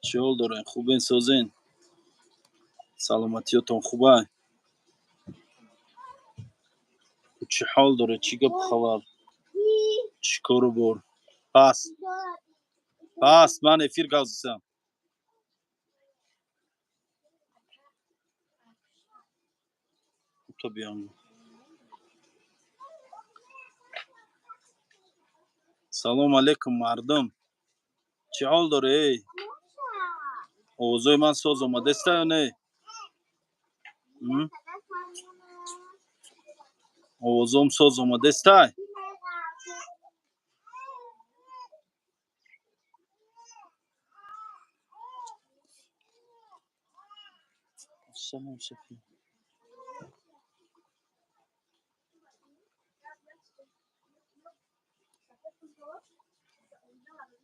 چه حال دارین؟ خوبین سازین؟ سلامتیاتون خوبه؟ چه حال داره؟ چی گپ خبر؟ چی کارو بر؟ پس من افیر گازسم. تو بیان. سلام علیکم مردم. چه حال داره ای؟ اوضاع من ساز اومده است یا نه؟ اوضاعم ساز اومده است؟ سلام شفی.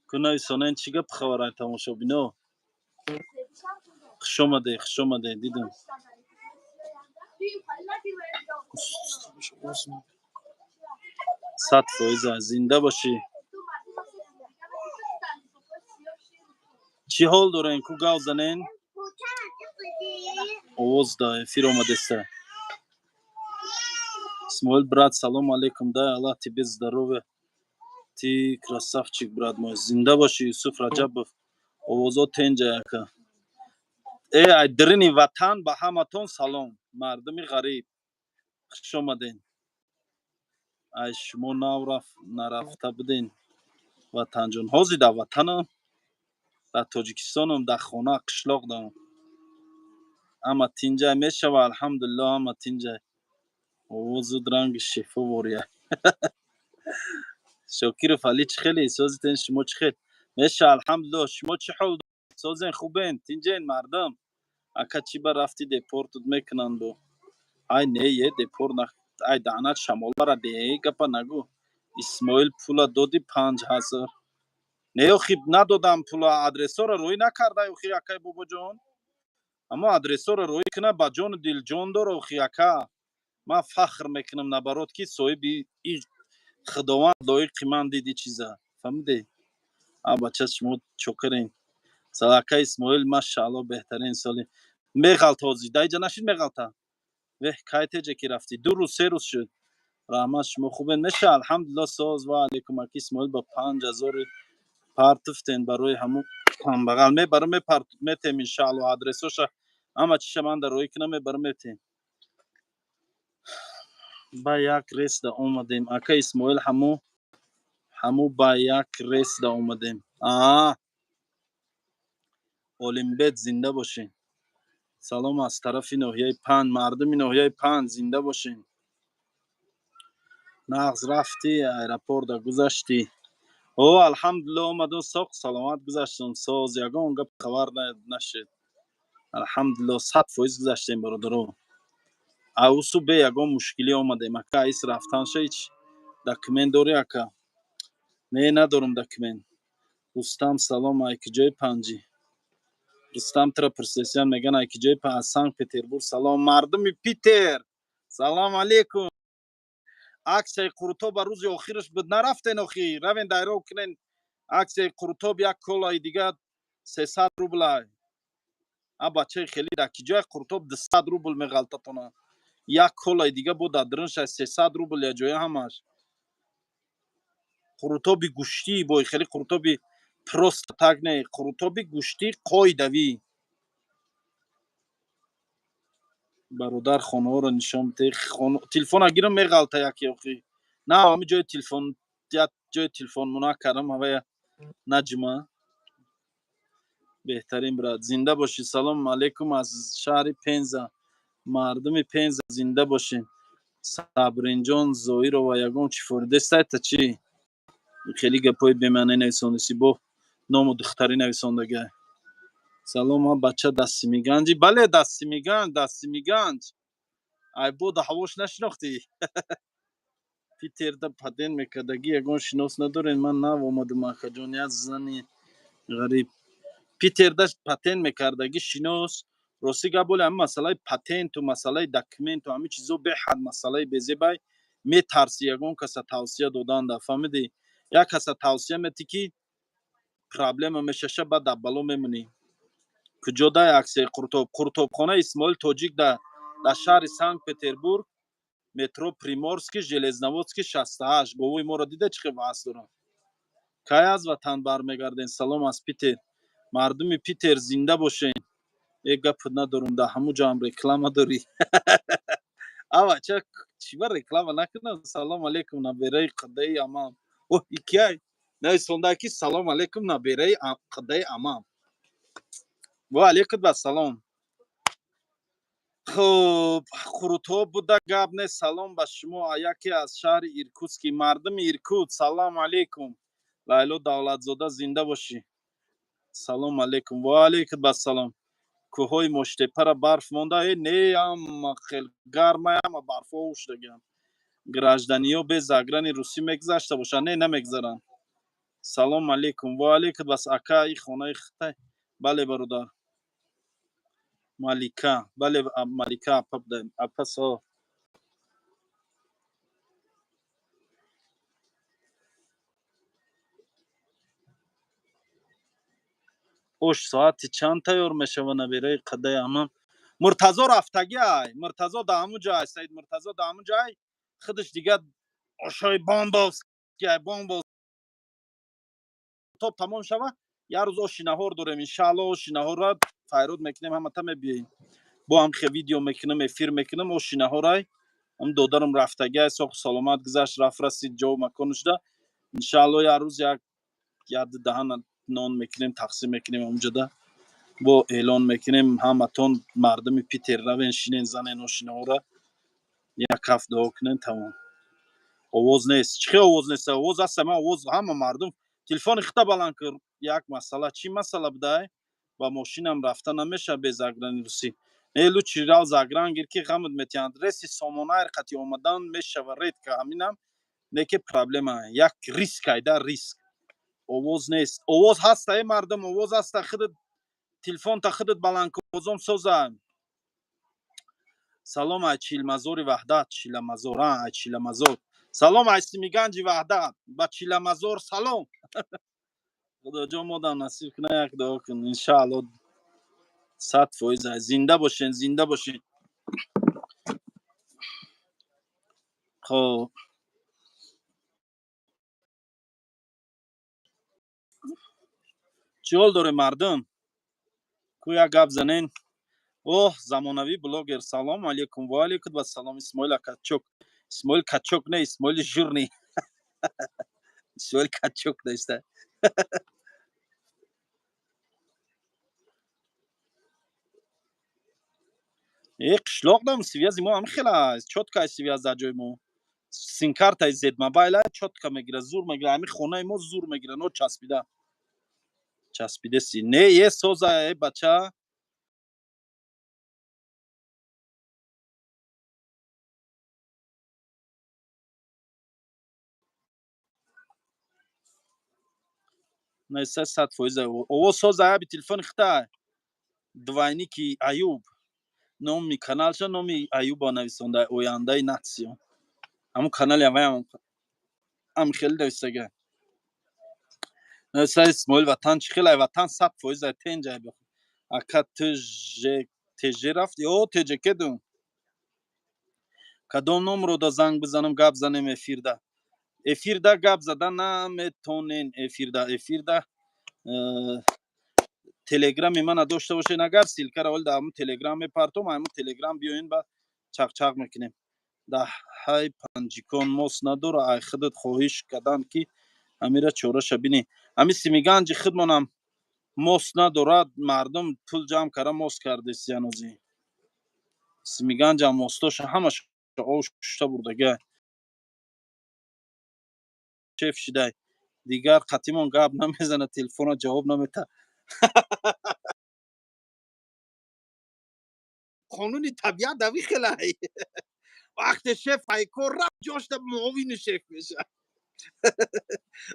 کنای سنن چی گپ خبره تماشا بینو؟ خوش اومده دیدم. صد فایز زنده باشی. چی حال دارین؟ کو گاو زنین؟ اوز да эфир омадеста. Исмоил брат, салом алейкум. Дай Аллах тебе здоровья. Ты красавчик, брат мой. Зинда боши, Юсуф Раджабов. Овозо тенҷа яка. Ай дирини ватан ба ҳаматон салом. Мардуми ғариб. Хуш омаден. Ай шумо нарафта будин. Ватанҷон. Ҳозир дар ватанам. Дар Тоҷикистонам, дар хона қишлоқ дорам. Ама тинҷа мешава, алҳамдулиллаҳ, ама тинҷа. Овозу дранги шифо вория. Шокиров Али чӣ хеле созитен шумо чӣ хел? Меша алҳамдулиллаҳ. Шумо чӣ ҳол созен? Хубен? Тинҷен мардам? Ака чӣ ба рафти депортут мекунанд бо? Ай не е депорт на ай даънат шамолара де гапа нагӯ. Исмоил пула доди 5000. Не охи надодам пула адресора рӯй накардай охи акай бобоҷон. Аммо адресора рӯй куна ба ҷону дил ҷон дора охи ака. Ман фахр мекунам набарот ки соҳиби и худованд лоиқи ман диди чиза. Фаҳмидӣ? Бача шумо чокарен. Ака Исмоил машаалло беҳтарин соли. Меғалт ҳозир. Даиҷа нашид меғалта. Веҳ кай теҷа ки рафти? 2 рӯз 3 рӯз шуд. Раҳмат шумо хубен? Меша алҳамдулиллаҳ соз ва алейкум аки Исмоил ба 5000 партуфтен барои ҳамун ҳамбағал мебарам метем иншааллоҳ адресоша ама чиша ман дар роҳӣ кунам мебарам метем. Ба як рейсда омадем. Ака Исмоил ҳамун ба як рейсда омадем. Олимбет зинда бошен. Салом аз тарафи ноҳияи Панд. Мардуми ноҳияи Панд зинда бошен. Нағз рафтӣ аэропорта гузашти? Алҳамдулиллаҳ омадам соқ саломат гузаштам. Соз ягон гап хабар нашуд. Алҳамдулиллаҳ 100% гузаштем бародаро. Авусу бе ягон мушкилӣ омадем. Ака айс рафтанша ҳеҷ документ дорӣ ака? Не надорам документ. Рустам салом айкиҷои панҷӣ. Рустам тра пурсесиян меган айкиҷои аз Санкт-Петербург салом. Мардуми Питер салом алейкум. Аксияи Қуртоб рӯзи охираш буд нарафтен охи. Равен дайрон кунен аксияи Қуртоб як колаи дига 300 рублай. Бачаи хелӣ дар киҷои Қуртоб 200 рубл меғалтатона. Як колаи дига бо дар дирнша 300 рубл я ҷоя ҳамаш. Қуртоби гӯшти бо хелӣ Қуртоби просто так не. Қуртоби гӯшти қоидавӣ. Бародар хонаҳоро нишон бите. Телефона гирам меғалта яке охи. На ҳамин ҷои телефон як ҷои телефонмона кардам ҳавая наҷма. Беҳтарин брат. Зинда бошӣ. Салом алейкум аз шаҳри Пенза. Мардуми Пенза зинда бошен. Сабринҷон Зоирова ягон чӣ форидестайта чӣ? Хеле гапои бемаъне нависондагӣ бо ному духтарӣ нависондага. Салом ма бача Дастимиганҷи. Бале Дастимиганҷ. Ай бода ҳавош нашинохтӣ? Питерда патент мекардагӣ ягон шинос надорен? Ман нав омадам акаҷон як зани ғариб. Питерда патент мекардагӣ шинос. Рости гап боле ҳамин масъалаи патенту масъалаи документу ҳамин чизо беҳад масъалаи безебай метарси ягон каса тавсия доданда. Фаҳмидӣ? Як каса тавсия метӣ ки проблема мешаша баъд дар бало мемунӣ. کجا ده عکس قرطبخانه اسماعیل توجیک در شهر سنت پتربورگ مترو پریمورسکی ژلزنوودسکی 68 گووی ما را دیده چه بحث دارم کی از وطن برمیگردین سلام از پیتر مردم پیتر زنده باشین یک گپ ندارم در همو جا هم رکلام داری اوا چی بر رکلام نکنم سلام علیکم نبیره قده امام اوه یکی نه سونداکی سلام علیکم نبیره قده امام و علیکم و سلام خب خروتو بوده گپ نه سلام به شما یکی از شهر ایرکوتسکی مردم ایرکوت سلام علیکم لیلو دولتزاده زنده باشی سلام علیکم و علیکم و سلام کوههای مشتپه را برف مانده نه اما خیلی گرمه اما برف ها اوشتگم گراجدنی ها به زگران روسی مگذشته باشن نه نمگذارن سلام علیکم و علیکم بس اکا ای خانه خطه بله برادر مالیکا بله مالیکا اپا بدهیم اپا سا اوش ساعتی چند تیار میشه و نبیره قده امام مرتضا رفتگی ای مرتضا دا همون جای سید مرتضا دا همون جای خودش دیگه آشای بامباس که بامباس تا تمام شوه یه روز آشی نهار داریم انشالله آشی نهار را فیرود میکنیم همه تا میبیاییم با هم خیلی ویدیو میکنم افیر میکنم آشی نهار هم دادرم رفتگی ساق سلامت گذشت رفت رسید جو مکانش ده انشالله یه روز یک یاد دهن نان میکنیم تقسیم میکنیم اونجا ده با اعلان میکنیم همتون مردم پیتر رو بنشینین زنین آشی نهار یک کف دعا کنین تمام آواز نیست چی آواز نیست آواز هست من آواز همه مردم تلفن خطا بلند کرد یک مسئله چی مسئله بده با ماشینم رفته نمیشه به زگران روسی نیلو چیرال زگران گیر که خمد میتیند رسی سامانه قطعی آمدن میشه و رید که همینم نکه پرابلم یک ریسک ایده ریسک آواز نیست آواز هست ای مردم آواز هست خودت تلفن تا خودت بلند کن آوازم سوزم سلام ای چیلمزور وحدت چیلمزور ای چیلمزور سلام ای سیمیگنج وحدت با چیلمزور سلام خدا جان ما در نصیب کنه یک دعا کن انشاءالله 100% زنده باشین زنده باشین خب چی حال داره مردم کویا گپ زنین اوه زمانوی بلوگر سلام علیکم و علیکم و سلام اسماعیل کچوک اسماعیل کچوک نه اسماعیل جورنی اسماعیل کچوک داشته ای قشلاق دام سویازی ما هم خیلی چوتکای سویاز در جای ما سینکارت ای زد موبایل چوتکا میگیره زور میگیره همین خونه ما زور میگیره نو چسبیده چسبیده سی نه یه سوزه ای بچه نه 100% او سوزه ای به تلفن خطا دوینیکی ایوب نامی کانالش نامی ایوب نویسنده اوینده ناتسیون همون کانال هم خیلی دوستگه نویسه اسماعیل وطن چی خیلی وطن 100% تنجای بخون اکا تجه رفت یا تجه کدوم کدوم نمرو دا زنگ بزنم گپ زنیم افیر ده گپ زدن نمیتونین افیر ده تلگرام من داشته باشین اگر سیلکر اول در همون تلگرام پرتم همون تلگرام بیاین با چق چق میکنیم ده های پنجیکان موس نداره ای خودت خواهش کردن که امیره چورش بینی امی سیمیگنج خودمانم موس ندارد مردم پول جمع کرده موس کرده سیانوزی سیمیگنج هم موستاش همش آوشته بردگه شف شده دیگر قطیمون گپ نمیزنه تلفن جواب نمیده قانونی طبیعت دوی خیلی وقت شف کار رفت جاش معاون شف میشه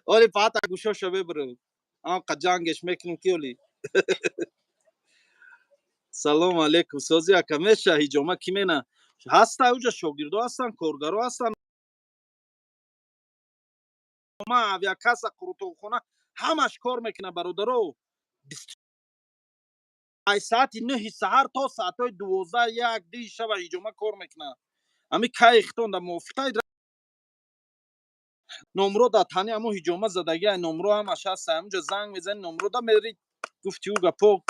ولی فقط گوشاشو ببرو آنقدر جنگش میکنم کیولی سلام علیکم سازی اکمیشه هیجامه کی مینه هسته اوجا شاگردو هستن کارگرو هستن ما یا کس قروتو خونه همش کار میکنه برادرو از ساعت 9 سحر تا ساعت 12 یک دی شب هیجومه کار میکنه. امی که اختون در موفقه نمرو دا تانی همو هیجومه زدگی نمرو هم هست همونجا زنگ میزن نمرو دا میری گفتی او گپو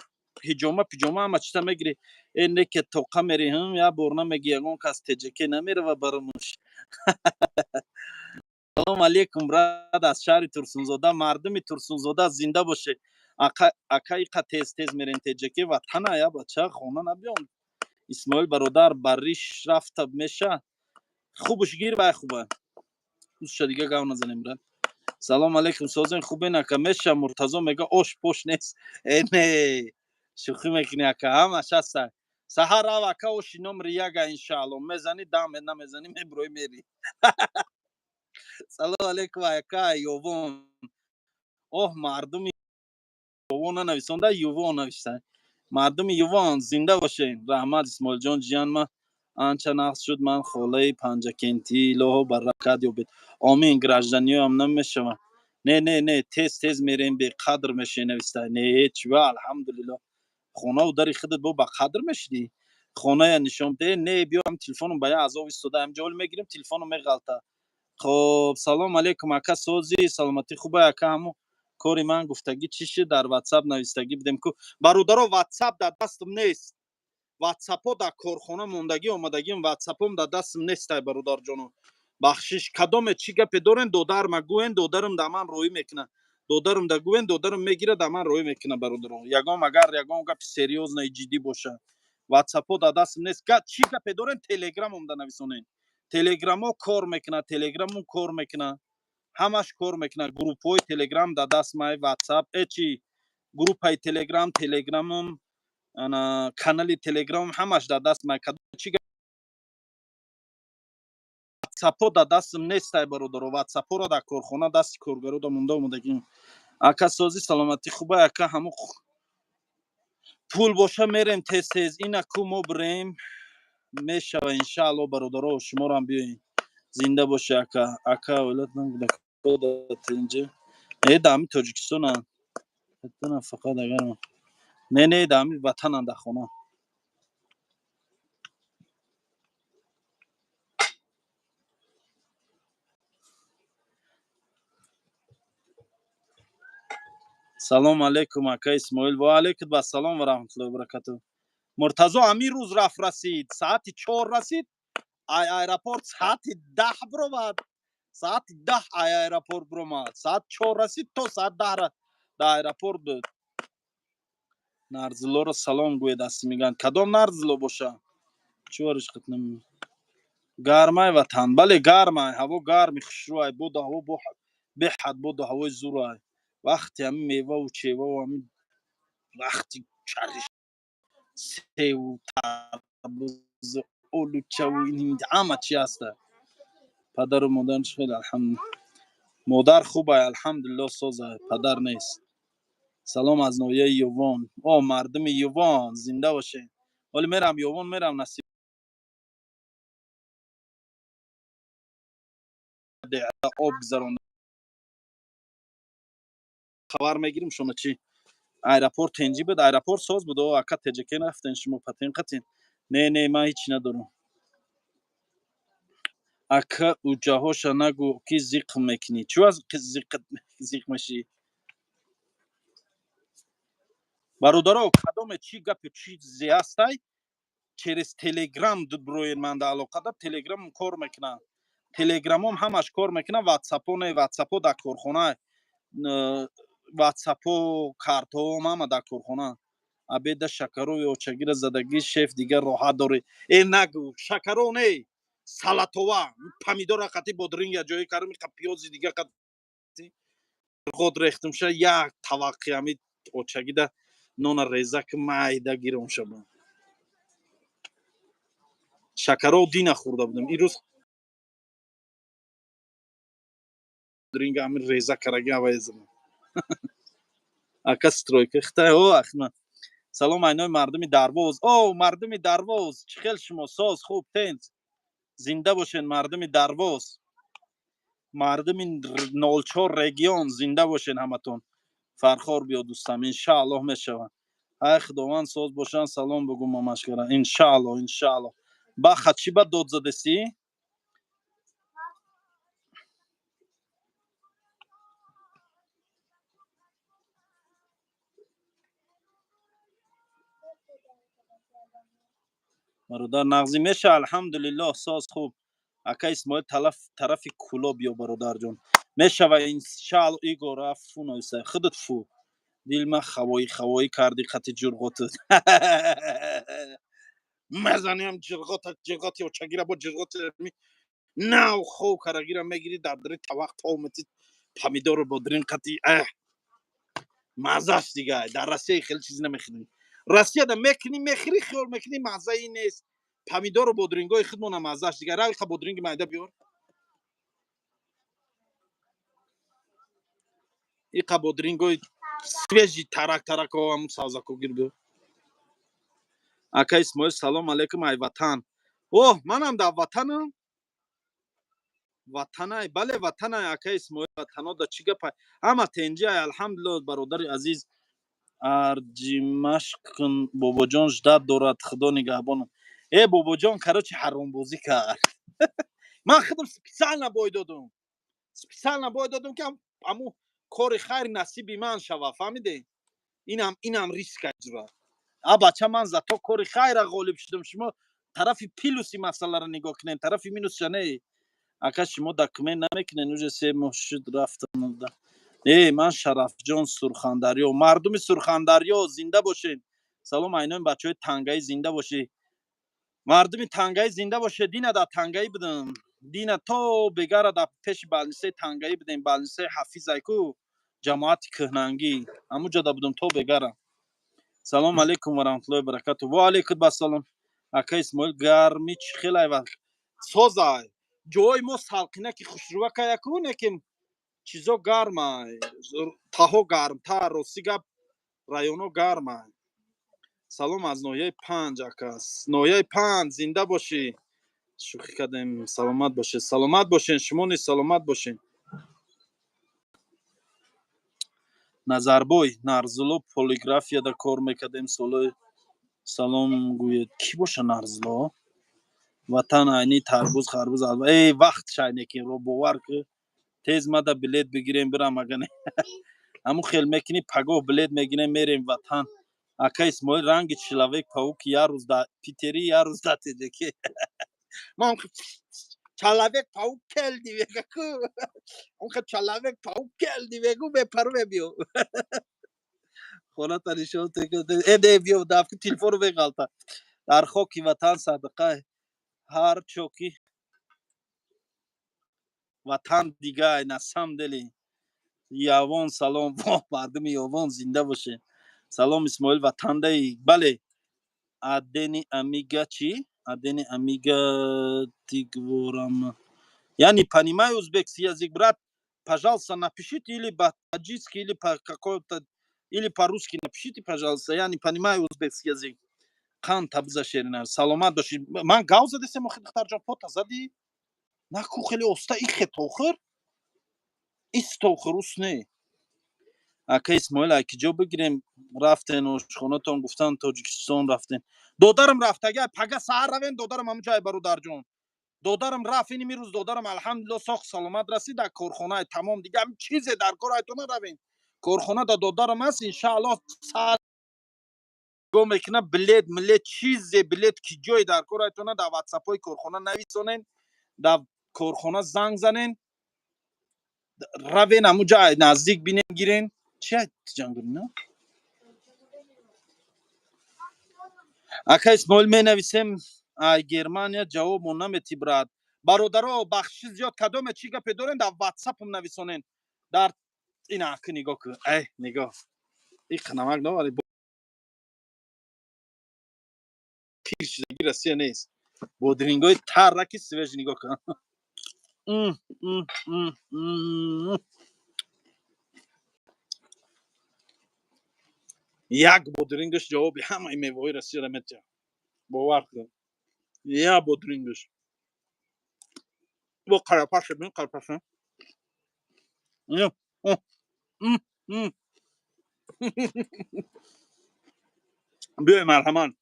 هیجومه پیجومه هم چیتا میگیری اینه که توقع میری هم یا برنه میگی یگون کس تجکه نمیره و برموش. سلام علیکم براد از شهر ترسونزاده مردم ترسونزاده زنده باشه. اکای که تیز تیز میرین تجکه وطنه یا بچه خونه نبیان. اسماعیل برادر بریش رفته میشه خوبش گیر بای خوبه دوست دیگه گاو نزنیم براد. سلام علیکم سازن خوبه نکه میشه مرتضی میگه اوش پوش نیست اینه شوخی میکنی اکا همش هست سحر رو اکا اوشی نمر یگه انشاءالله میزنی دم نمیزنی میبروی میری. سلام علیکم اکا یوون اوه مردم یوون نویسنده یوون نوشته مردم یوون زنده باشین. رحمت اسماعیل جان جیان ما آنچه نقص شد من خوله پنجکنتی لوه برکت یابید آمین گراجدانی هم نمیشوم. نه تیز تیز میریم به قدر میشه نوشته نه هیچ و الحمدلله خونه و داری خودت با قدر میشدی خونه نشون ده نه بیام تلفنم باید از او استوده هم جول میگیریم تلفنم میغلطه. خب سلام علیکم اکا سوزی سلامتی خوبه اکا همو کاری من گفتگی چی شد در واتساپ نوشتگی بدم کو برادرو واتساپ در دستم نیست واتساپو در کارخانه موندگی اومدگیم واتساپم در دستم نیست برادر جانو بخشش کدام چی گپ دارن دودر مگوین دودرم در من روی میکنه دودرم در گوین دودرم میگیره در من روی میکنه برادرو یگام اگر یگام گپ سریوز نه جدی باشه واتساپو در دستم نیست چی گپ دارن تلگرامم در نویسونین تلگرامو کار میکنه تلگرامم کار میکنه همش کار میکنه گروپ های تلگرام در دست مای واتساپ چی گروپ های تلگرامم انا کانال تلگرام همش در دست مای چی واتساپو در دستم نیست برادر واتساپو رو در کارخانه دست کارگرو در مونده اومدگیم اکا سازی سلامتی خوبه اکا همو پول باشه میریم تیز تیز اینا کو ما بریم میشه و انشاءالله برادر شما رو هم بیاین زنده باشه اکا ولد نمیده خودت اینجا ای دامی تاجیکستان هم نه فقط اگر نه دامی وطن هم در خونه. سلام علیکم اکا اسماعیل و علیکم با سلام و رحمت الله و برکاته. مرتضی امیر روز رفت رسید ساعت 4 رسید ایرپورت ساعت 10 برو بعد ساعت 10 ایرپورت برو ماد ساعت 4 رسید تو ساعت 10 را در ایرپورت بود. نرزلو رو سلام گوی دست میگن کدام نرزلو باشه چورش ختم گرمای وطن بله گرمای هوا گرمی خشروای بود هوا بو بحد بود هوای زورای وقتی هم میوه و چیوه و هم وقتی چرش سیو تربوز اولوچه و این همه چی هسته پدر و مادرش خیلی الحمدلله مادر خوبه الحمدلله سازه پدر نیست. سلام از نویه یوان مردم یوان زنده باشه ولی میرم یوان میرم نصیب آب گذرون خبر میگیریم شما چی ایرپورت تنجی بود ایرپورت ساز بود اکا تجکه نفتن شما پتین قتین نه من هیچ ندارم اکا اوجاهاشا نگو کی زیق میکنی چو از زیق میشی برادرو کدام چی گپ چی زی هستی через تلگرام بروین من در علاقه دا تلگرام کار میکنه تلگرامم همش کار میکنه واتساپو نه واتساپو در کارخانه واتساپو کارتو هم در کارخانه ابد شکرو یا چگیر زدگی شف دیگه راحت داره این نگو شکرو نه سالاتوا پامیدور قطی بودرینگ یا جای کارم پیاز دیگه قطی خود ریختم شه یک توقع همید اوچگیده نون ریزک مایده گیرم شد شکرو دی نخورده بودم این روز درینگ همین ریزه کرگی اوایزم اکا سترویک خطه اخنا سلام اینای مردمی درواز مردمی درواز چخیل شما ساز خوب تنز زنده باشین مردمی درواز مردمی نالچار رگیان زنده باشین همتون فرخار بیا دوستم انشاءالله میشون ай худованд соз бошанд салом бигӯ мамашкара иншаалло иншаалло баха чӣ ба дод задасӣ бародар нағзӣ меша алҳамдулиллоҳ соз хуб ака исмоил тарафи кӯло биё бародарҷон мешава иншаалло иго рафт фу нависай худат фу дилма хавоӣ карди қати ҷурғоту мезанем ҷирғоти очагира бо ҷирғоти нав хов карагира мегири дар дри тавақ томати помидору бо дрин қати маззаш дигай дар россияи хеле чизи намехӯрем россияда мекини мехӯри хиёл мекини маззаи нест помидору бодрингои худмона маззаш дигай рави ха бодринги майда биёр иқа бодрингои свежи тарак ҳамун савзакогир биёр ака исмоил салом алейкум ай ватан оҳ манам дар ватанам ватанай бале ватанай ака исмоил ватанода чӣ гапай ама тенҷиай алҳамдулиллоҳ бародари азиз арҷимашқин бобоҷон ждат дорад худо нигаҳбонам бобоҷон карочи ҳаромбозӣ кард ман худам специально бой додум ки аму кори хайр насиби ман шава фаҳмиде инам риска ҷура бача ман зато кори хайра ғолиб шудам шумо тарафи плюси масъаларо нигоҳ кунед тарафи минусша не ака шумо документ намекунед уже 3 моҳ шуд рафтам ман Шарафҷон Сурхандарё мардуми Сурхандарё зинда бошед салом айноми бачаҳои Тангаӣ зинда бошед мардуми Тангаӣ зинда бошед дина дар Тангаӣ будам дина то бегара дар пеши балнисаи Тангаӣ будем балнисаи ҳафизай ку ҷамоати кӯҳнангӣ ҳамуҷода будам то бегара салом алейкум ва раҳматуллоҳи ва баракату ва алейкум ассалом ака исмоил гармӣ чӣ хелай ва созай ҷои мо салқина ки хушрӯвака яку некин чизо гармай таҳо гармтар рости гап районо гармай салом аз ноҳияи 5 акас ноҳияи 5 зинда бошӣ шӯхӣ кардем саломат бошед шумо низ саломат бошед Назарбой Нарзулло полиграфияда кор мекардем солҳои салом гӯед кӣ боша Нарзулло ватан айни тарбуз харбуз вақт шайнекин ро бовар ку тез мада билет бигирем бирам агане ҳамун хел мекини пагоҳ билет мегирем мерем ватан ака исмоил ранги человек паук я рӯз дар питери я рӯз дар телеке ман человек паук келди вега ку онха человек паук келди вегу бепару бебиё хоната нишон биё дафку телефону меғалта дар хоки ватан садақай ҳар чоки ватан дигай насам дели явон салом мардуми явон зинда бошед салом исмоил ватандаи бале адени амига чӣ адени амига тигворам яъни понимаю узбекский язык брат пожалуйста напишите или по-таджикски или по какой-то или по-русски напишите пожалуйста я не понимаю узбекский язык қан табза шерина саломат бошед ман гав задесем охир духтарҷон пота зади наку хеле оста ихет охир ист охир ус не ака исмоил айкиҷо бигирем рафтен ошхонатон гуфтан тоҷикистон рафтен додарам рафтага пага саҳар равен додарам ҳамуҷае бародарҷон додарам рафт ини мирӯз додарам алҳамдулиллоҳ сох саломат расид дар корхонаи тамом дига ҳам чизе дар корайто наравен корхонада додарам аст иншааллоҳ го мекунад билет милет чизе билет ки ҷое дар корайтона дар ватсапҳои корхона нависонен дар корхона занг занен равен ҳамуҷае наздик бинен гирен чи ҷангурина ака исмоил менависем ай Германия ҷавобмо наметӣ брат бародаро бахшиши зиёд кадоме чӣ гапе дорен дар ватсапам нависонен дар ина ку нигоҳ кун нигоҳ иқа намак наваред чизаги Россия нест бодрингои тарраки свеж нигоҳ кун як бодрингаш ҷавоби ҳамаи меваҳои Россияро метиҳад бовар кун я бодрингаш бо қарапаша бин қарапаша بیای مرحمان،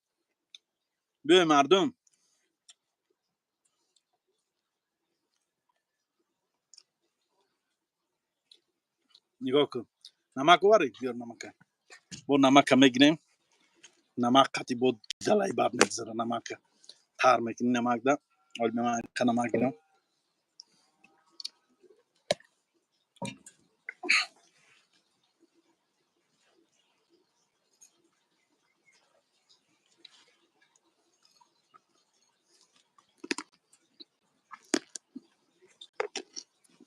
بیای مردم. نگاه کن. نمک واری بیار نمک. با نمک میگیریم. نمک قطعی بود جلای باب نگذره. نمک تار میکنی نمک ده. ولی من نمک گیرم.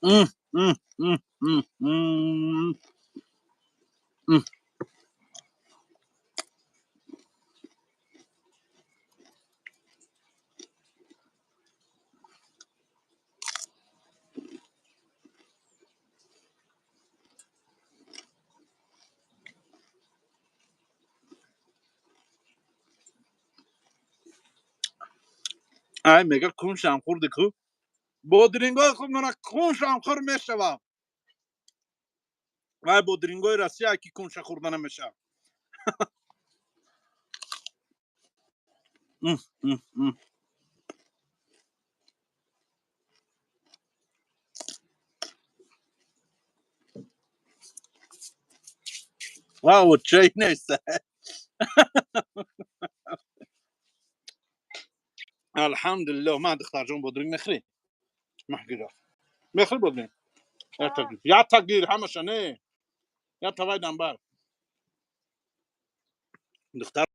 ام ام ام ام ام ام. ای میگه کنشم خورده کو. بودرینگای خود من کنشم خور میشوم. وای بودرینگای روسیه کی کنش خورده نمیشه. ام ام ام. واو چای نیست. الحمدلله ما دختر جون بودرینگ نخری. محگیره. میخری بودرینگ. یا تگیر همش نه. یا توای دنبال. دختر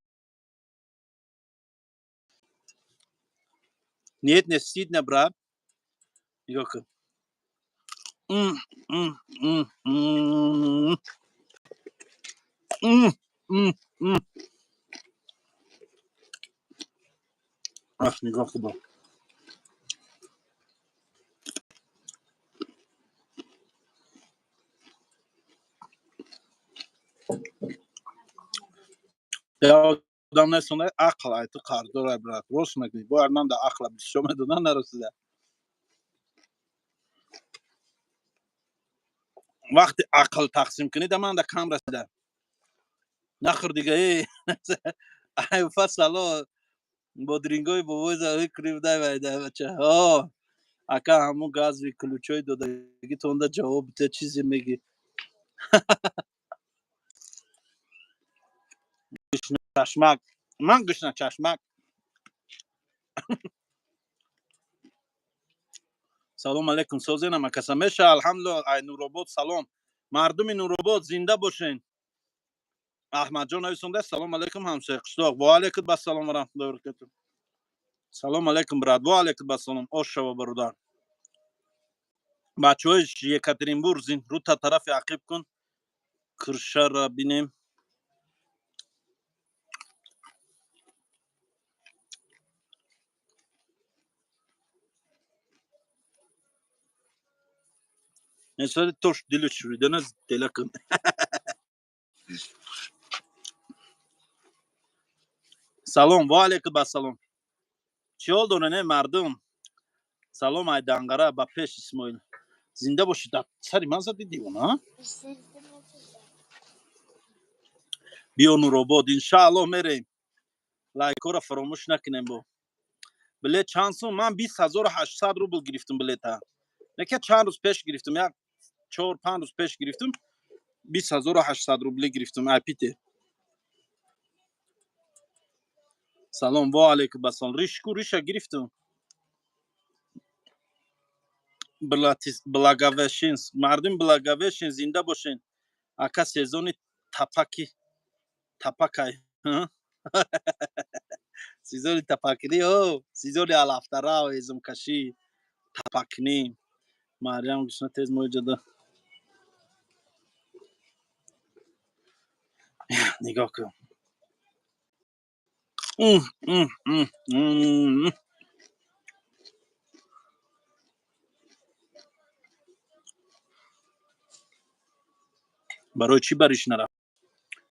نیت نسید نبرد. نگاه کن. ام ام ام ام ام ام ام. نگاه کن. یا آدم نسونه عقل ایت قاردور برات روش مگی با ارنام دا عقل بیشتر میدونن نرسیده. وقتی عقل تقسیم کنید من دا کم رسیده. نخور دیگه ای. ای فصلا بودرینگای بابای زاوی کریو دای وایده بچه ها. اکا همون گاز وی کلوچوی دادگی تونده جواب بده چیزی میگی. گشنه چشمک. من گشنه چشمک. سلام علیکم سوزینم کسمشه الحمدلله ای نوراباد سلام. مردم نوراباد زنده باشین. احمد جان ایسونده سلام علیکم همسایه قشتاق. و علیکم السلام و رحمت الله و برکاته. سلام علیکم براد. و علیکم السلام. اوش شما برادر. بچه‌های یکاترینبورگ زین رو تا طرف عقب کن. کرشه را بینیم. نسبت توش دلش شوریده نه دل کن. سلام و علیکم السلام. چی oldu نه مردم؟ سلام ای دنگره با پیش اسماعیل. زنده باشید. سری من زدی دیوونه. بیا نوراباد انشالله میریم. لایک را فراموش نکنیم با. بلیت چند سون من 20800 روبل گرفتم بلیت. نه چند روز پیش گرفتم. یک 4-5 روز پیش گرفتم. 20800 روبل گرفتم اپیته. سلام و علیکم السلام. ریشکو ریشه گرفتم. بلاگاوشین مردم بلاگاوشین زنده باشین. اکا سزون تپاکی تپاکای. سیزون تپاکنی او سیزون الافترا و ازم کشی تپاکنی. مریم گشنه تیز موجوده. نگاه کن. ام ام ام ام. برای چی بریش نرفت؟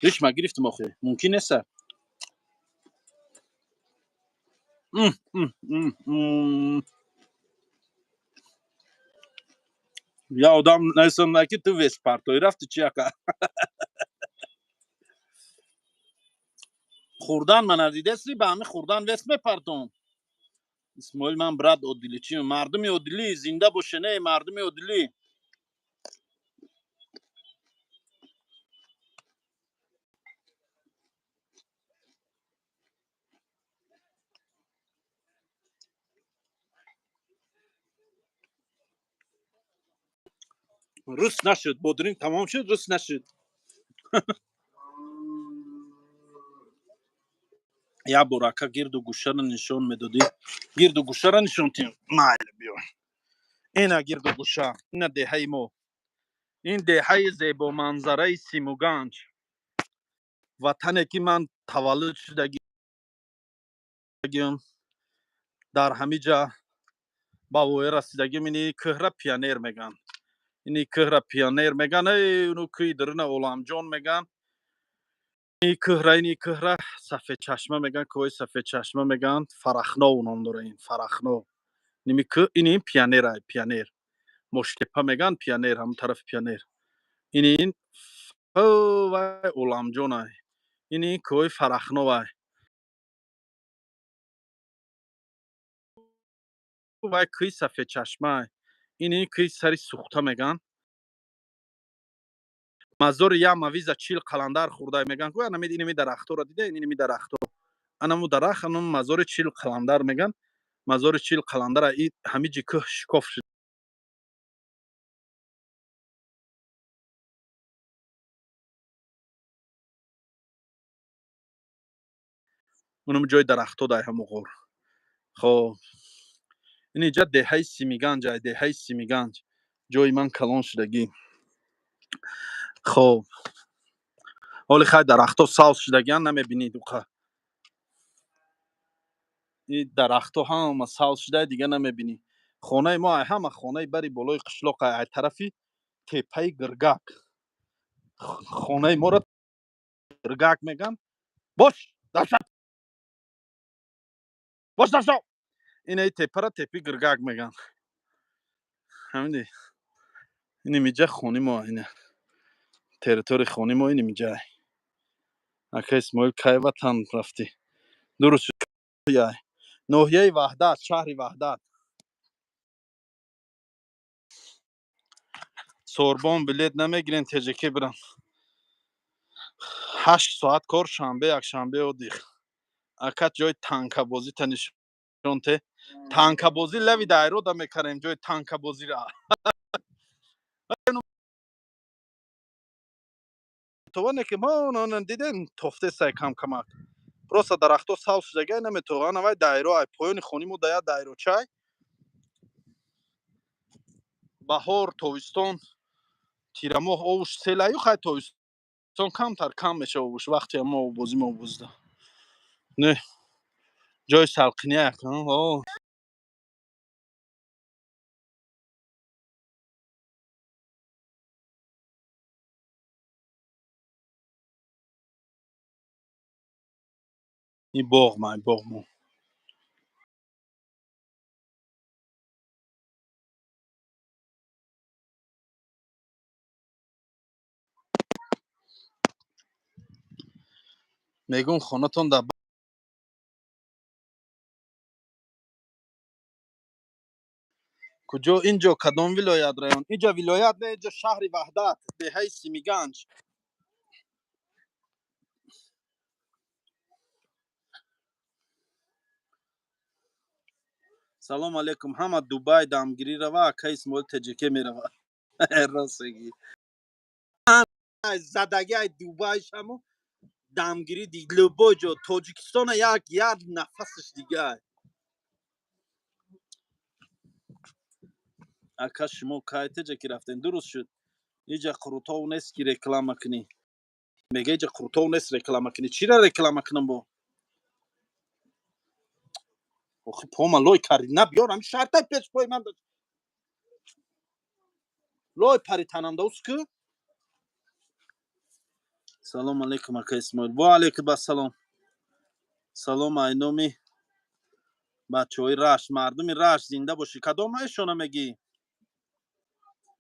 ریش ما گرفتم آخه ممکن است. یا آدم نیستم که تو وست پارتوی رفتی چی اکا. خوردن من ندیدستی به همه خوردن وست بپرتون. اسماعیل من براد اودلی چی مردم اودلی زنده باشنه مردم اودلی. روز نشد بودرین تمام شد روز نشد. یا براکا گرد و گوشه رو نشون میدادی گرد و گوشه رو نشون تیم مایل بیار اینا گرد و گوشه اینا دهه ما این دهه زیبا منظره سیموگنج وطنی که من تولد شدگیم در همه جا با وی رسیدگیم اینی کهره پیانیر میگن اینی کهره پیانیر میگن اونو که درنه اولام جان میگن اینی کهره سفید چشمه میگن کوی سفید چشمه میگن فرخنو اونام داره این فرخنو اینی پیانیر پیانیر مشتپه میگن پیانیر هم طرف پیانیر این وای اولام جان اینی کوی فرخنو وای کوی سفید چشمه اینی کوی سری سوخته میگن مزور یا مویز چیل قلندر خورده میگن کو انا اینی درختو را دیده اینی درختو انا مو درخت انم مزور چیل قلندر میگن مزور چیل قلندر ای همه جی که شکاف شد اونم جای درختو دای هم غور خب این جا دهه سیمیگنج دهه سیمیگنج جای من کلان شدگی خب حالی خیلی درختو ساوس شدگی نمیبینید این درختو هم ساوس شده دیگه نمیبینی خانه ما همه خانه بری بالای قشلاق ای طرفی تپه گرگک خانه ما را گرگک میگن باش داشت باش داشت این ای تپه را تپی گرگک میگن همین این میجه خونی ما اینه تریتوری خونی ما این میجه اکه اسماعیل کی وطن رفتی درست شد یا نوحیه وحدت شهر وحدت سوربون بلیت نمیگیرین تجکی برن 8 ساعت کار شنبه یک شنبه و دیخ اکت جای تانکا بازی تنشون ته تانکا بازی لوی دایرو دا میکردیم جای تانکا بازی را تو که ما اون دیدن تفته سای کم کمک просто درختو ساوس شدگی نمیتوان وای دایرو ای پایین خونی مو دایا دایرو چای بهار توستون تیرماه اوش سلایو خای توستون کمتر کم میشه اوش وقتی ما بازی ما بازده نه جای سلقینی او این باغ ما میگم خونتون در کجا اینجا کدام ولایت رایون اینجا ولایت نه اینجا شهر وحدت دهه سیمیگنج سلام علیکم همه دبی دامگیری روا کیس مول تجکی میروا راستگی زدگی ای دبی شمو دامگیری دی لبوجو تاجیکستان یک نفسش دیگه اکا شما کای تجکی رفتن درست شد اینجا قروتو نیست کی رکلام کنی میگه اینجا قروتو نیست رکلام کنی چی را رکلام کنم با آخه پاما لای کاری نبیارم شرطای پیش پای من لای پری تنم دوست که سلام علیکم اکا اسماعیل و علیکم السلام سلام اینومی بچه های رشت مردم رشت زنده باشی کدام هایشونه میگی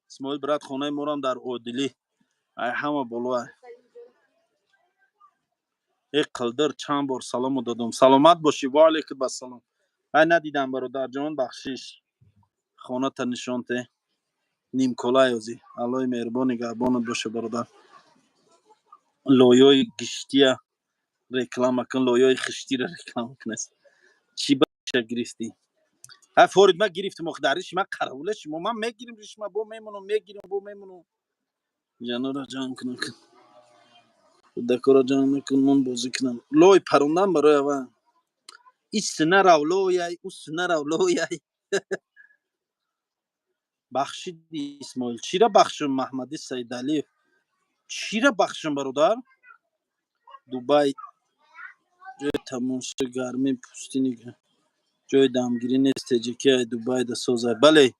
اسماعیل برات خونه مورم در اودلی ای همه بلوه قلدر چند بار سلام دادم. سلامت باشی. و علیکم السلام. ای ندیدم برادر جان بخشش خانه تا نشانته نیم کلایوزی الله مهربان نگهبانت باشه برادر. لویای گشتیه reklama kın loyoy خشتی را reklam کنست چی باشه گرفتی ها فورد ما گرفتم مقدارش ما قراولش ما میگیریم ریش ما بو میمونم میگیریم بو میمونم جانورا جان کنن دکورا جان کن من بازی کنم لوی پروندم برای و ایست نرو لویای اوست نرو لویای بخشیدی اسماعیل چی را بخشم محمدی سیدعلی چی را بخشم برادر دبی جای تموم شد گرمی پوستینی جای دمگیری نیست تجیکی دبی ده سوزه بله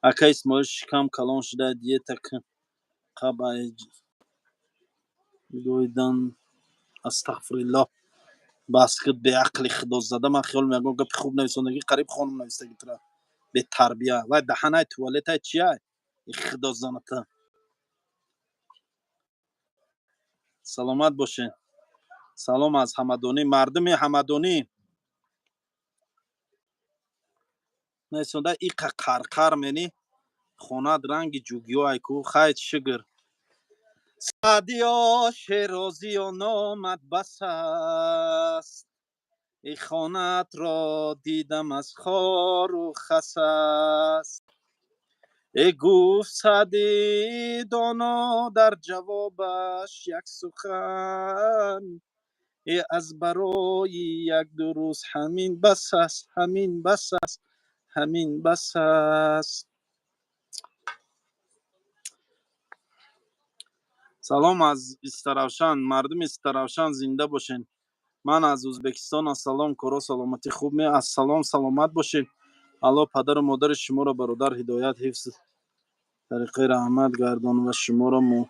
اکا اسماعیل شکم کلان شده دیتا کن قبعه دویدن استغفرالله باسکت به عقل خدا زده من خیال میگم گپ خوب نویسندگی قریب خانم نویسندگی تره به تربیه و دهنه توالت چیه این خدا زنته سلامت باشین سلام از همدانی مردم همدانی نویسنده ای قرقر منی خونت رنگ جوگیو ایکو خیلی شگر سعدیا شیرازی و نامت بس است ای خانت را دیدم از خار و خس است ای گفت سعدی دانا در جوابش یک سخن ای از برای یک دو روز همین بس است همین بس است همین بس است سلام از استراوشان مردم استراوشان زنده باشین من از ازبکستان از سلام کارا سلامتی خوب می از سلام سلامت باشین الله پدر و مادر شما را برادر هدایت حفظ طریقه رحمت گردان و شما را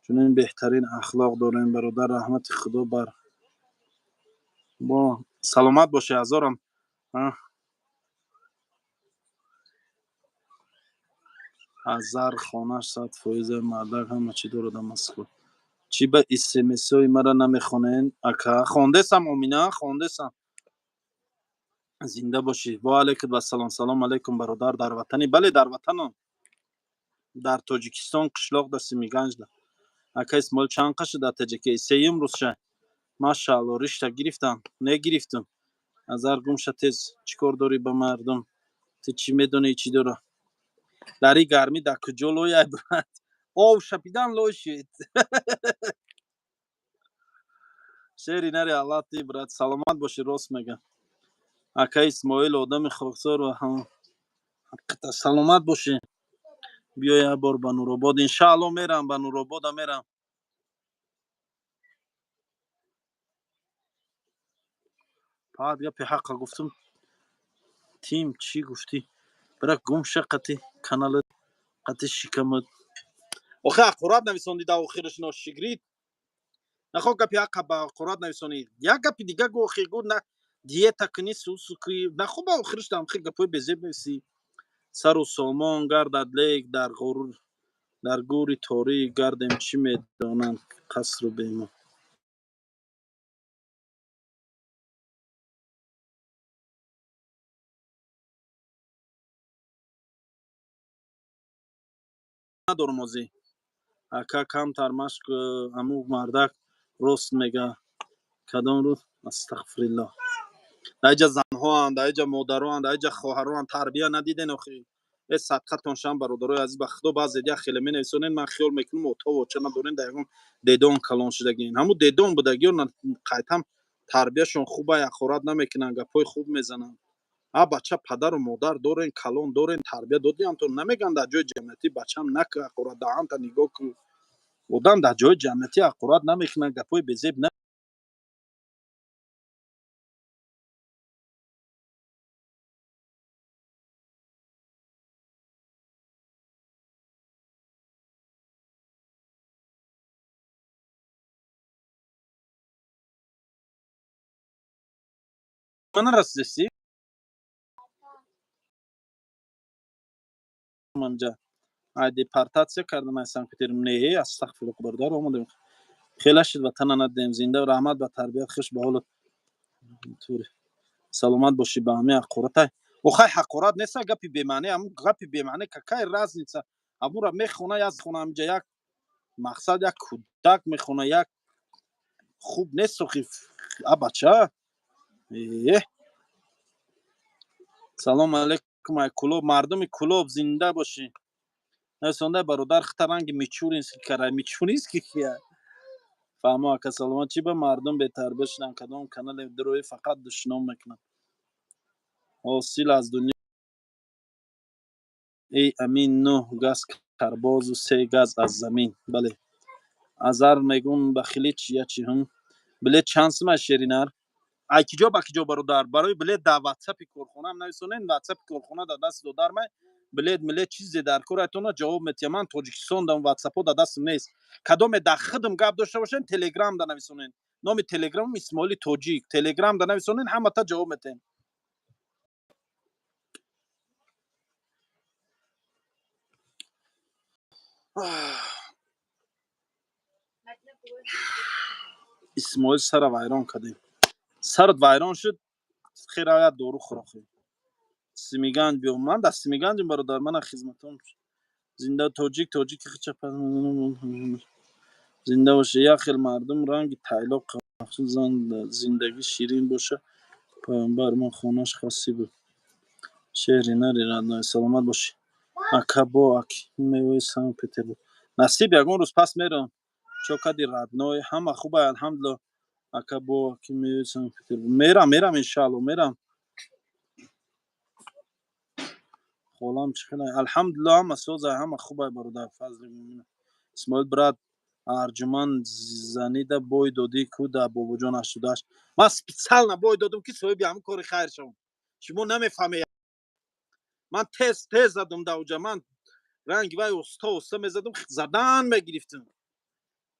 چنین بهترین اخلاق دارین برادر رحمت خدا بر با سلامت باشه هزارم هزار خانش صد فایز مردک همه چی داره دمسکو چی به اسمس های مرا نمیخونین اکا خونده سم امینه خونده سم زنده باشی و علیکم السلام سلام علیکم برادر در وطنی بله در وطنم در تاجیکستان قشلاق در سیمیگنج ده اکا اسمال چند قشه در تاجیکی سیم روز شه ماشاءالله رشته گرفتم نگرفتم هزار گمشه تیز چیکار داری به مردم تو چی میدونی چی داره در این گرمی در کجا لوی برد آو شپیدن لوی شد شعری نری الله تی برد سلامت باشی راست میگه اکا اسماعیل آدم خاکسار و هم سلامت باشی بیا یه بار به نورآباد انشاءالله میرم به نورآباد میرم فقط گپی حق گفتم تیم چی گفتی برای گم شه قطی کانال قطی شکمت آخه اقرات نویساندی در آخرش ناشگرید نخواه گپی حق با اقرات نویسانی یک گپی دیگه گو اخی گو نه دیتا کنی سوسوکی نخواه با آخرش دم خیلی گپی بزیب نویسی سر و سامان گردد لیک در غرور در گوری تاری گردم چی میدانند قصر و بیما ندارم ازی اکا کم ترمشک امو مردک راست میگه کدام روز استغفرالله در اینجا زنها هم در اینجا مادرها هم در اینجا خواهرها هم تربیه ندیدن آخی این صدقه تانشان برادرای عزیز به خدا بعض دیگه خیلی می نویسونین من خیال میکنم اوتا و چه ندارین دقیقا دیدان کلان شدگین همون دیدان بودگی و قیتم تربیهشون خوبه یک خورد نمیکنن گپای خوب میزنن ها بچه پدر و مادر دارین کلان دارین تربیه دادی هم تو نمیگن در جای جمعیتی بچه هم نکه خورد دهان تا نگاه کن بودن در جای جمعیتی خورد نمیکنن گپای بزیب نه من رسیسی منجا ای دیپارتاسیا کردم از سانت پترزبورگ نه استغفر الله برادر اومدم خیلی شد وطن ندیم زنده و رحمت به تربیت خوش به حال طوری سلامت باشی به همه حقارت اوخای حقارت نیست گپی بی‌معنی هم گپی بی‌معنی که کای راز نیست ابو را میخونه از خونه همجا یک مقصد یک کودک میخونه یک خوب نیست خیف بچه سلام علیکم ای کلوب مردم کلوب زنده باشی نسونده برادر خطرنگ میچور این کرای میچور نیست که کیه فهمو که سلامت چی به مردم بهتر بشنن کدام کانال دروی فقط دشنام میکنن حاصل از دنیا ای امین 9 گز کرباز و 3 گز از زمین بله ازار میگون بخیلی چیه چی هم بله چانس ما شیرینار ای کجا با کجا برادر برای بله دا واتساپ کارخونه هم نویسونن واتساپ کارخونه دا دست دادر ما بله مله چیزی در کارتون جواب میتیمان تاجیکستان دا واتساپ دا دست نیست کدام دا خدم گپ داشته باشن تلگرام دا نویسونن نام تلگرام اسماعیل توجیک تلگرام دا نویسونن همه تا جواب میتین اسماعیل سر وایران کردیم سرت وایران شد خیر آید دورو خورخی سیمیگان بیام من دست سیمیگان جم برادر من خدمتم زنده توجیک خچ زنده باشه یا خیل مردم رنگ طلا زندگی شیرین باشه پیامبر ما خونش خاصی بود شهری نری رادنای سلامت باشی اکبو اک میوه سان پتربورگ نصیب یگون روز پس میرم چوکادی رادنای همه خوبه الحمدلله اکبو اک میوه سان پتربورگ میرم انشالله میرم خولم چخنه الحمدلله همه سوزه همه خوبه برادر فضل میمونه اسماعیل برات ارجمند زنیده بوی دادی کو دا بابا جان 88 من سپیڅال بوی دادم که صاحب همون کار خیر شم شما نمیفهمی من تست زدم دا اوجا من رنگ وای استا میزدم زدن میگرفتم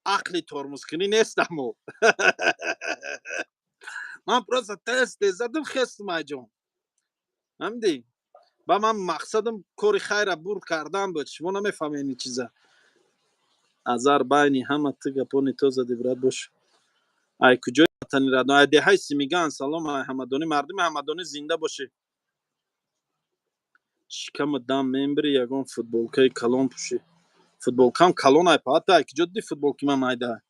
عقلی ترمز کنی نیستم و من پروسا تست زدم خستم جان همدی با من مقصدم کار خیر بور کردم بود شما نمیفهمی این چیزا ازار بینی همه تو گپونی تو زدی برات باش ای کجای وطنی را ای دهای سیمیگان سلام ای همدانی مردم همدانی زنده باشه شکم دام ممبری یگان فوتبولکای کلون پوشی فوتبولکام کلون ای پات ای کجا دی فوتبولکی من ایده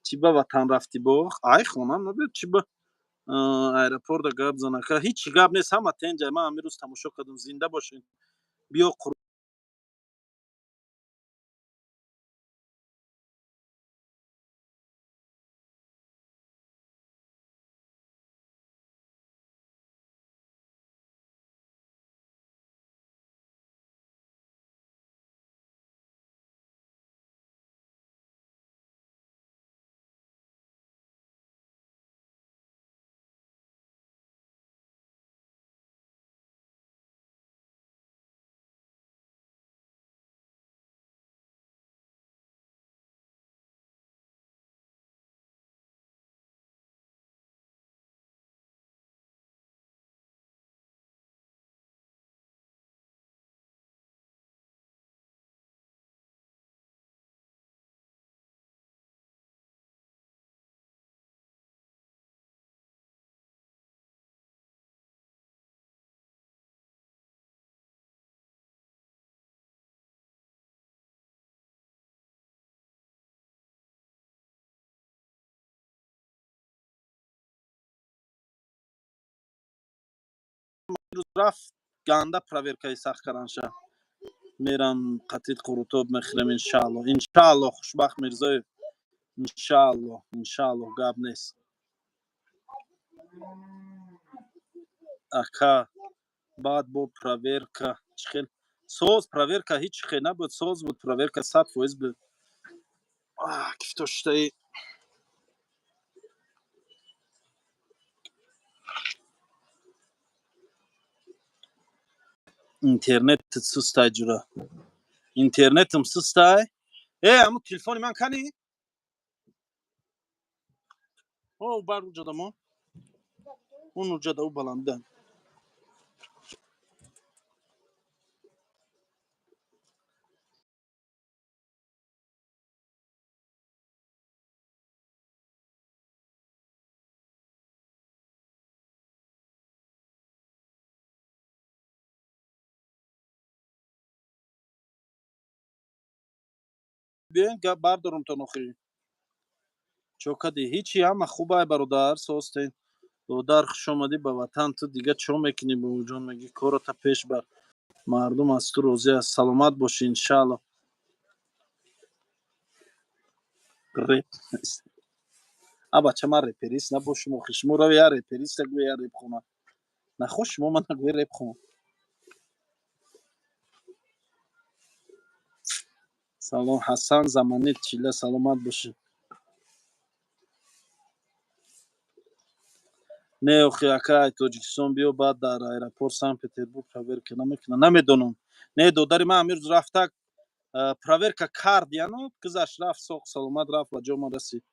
چی با وطن رفتی با ای خونم نبود چی با ایرپورت گاب زنکا هیچ گاب نیست همه تنجا من امروز تماشا کردم زنده باشین بیا رفت گاندا پرویرکای سخت کرانشا میرم قطیت قروتوب میخرم انشالله خوشبخت میرزای انشالله گاب نیست اکا بعد بو проверка چخیل سوز проверка هیچ خیلی نبود سوز بود проверка 100% بود کیف داشته اینترنت سوستای جورا اینترنتم سوستای اما تلفن من کنی او بر وجود ما اون وجود او بلندن بیاین بردارم تا نخی چوکادی هیچی همه خوبه برادر سوستین برادر خوش اومدی به وطن تو دیگه چو میکنی به جان میگی کارتا پیش بر مردم از تو روزی از سلامت باشی انشالله ریپ بچه من ریپریست نباشم و خشمو رو یا ریپریست گوی یا ریپ خونه نخوش من گوی ریپ خونه سلام حسن زمانی چیله سلامت باشی نه اخی اکای توجیکستان بیو بعد در ایرپورت سن پتربورگ проверка نمیکنه نمیدونم نه دوداری من امروز رفته проверка карт яно кызаш рафт соқ саломат рафт ва ҷома расид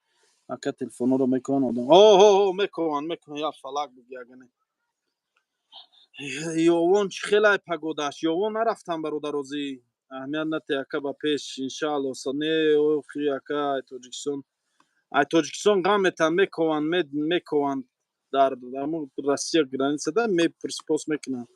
ака телефонро мекунад о мекунад я фалак буд ягане ёвон чӣ хелай пагодаш ёвон нарафтам бародарозӣ аҳамият нате ака ба пеш иншаалло не охи ака тоҷикистон ғам метан мекуванд дар ҳамун россия границада мепос мекунанд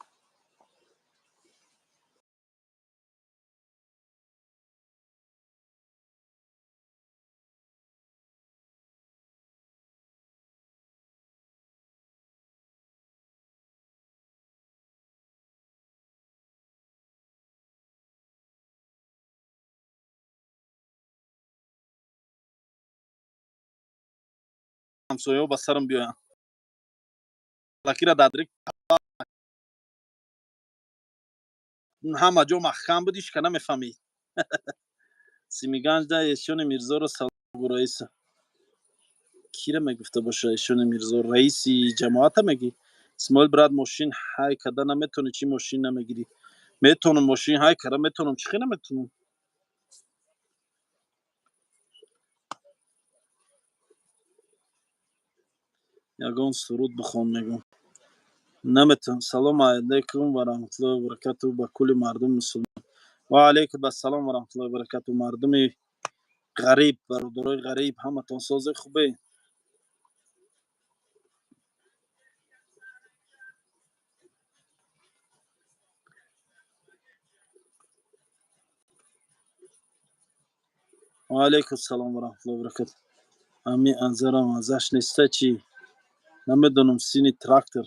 ҳамсояҳо ба сарам биёянд лакира дадрик ҳама ҷо маҳкам буд ишка намефаҳмид симиганҷда эшони мирзоро салом раиса кира мегуфта боша эшони мирзо раиси ҷамоата мегӣ исмоил брат мошин ҳай када наметони чӣ мошин намегирӣ метонам мошин ҳай када метонам чӣ хе наметонам ягон суруд бихон мегӯм наметавонам салому алайкум ва раҳматуллоҳи ва баракатуҳу ба кулли мардуми мусулмон ва алайкум ассалом ва раҳматуллоҳи ва баракатуҳу мардуми ғариб бародарои ғариб ҳаматон сози хубе ва алайкум ассалом ва раҳматуллоҳи ва баракатуҳу ҳамин анзарам азаш неста чӣ намедонам сини трактор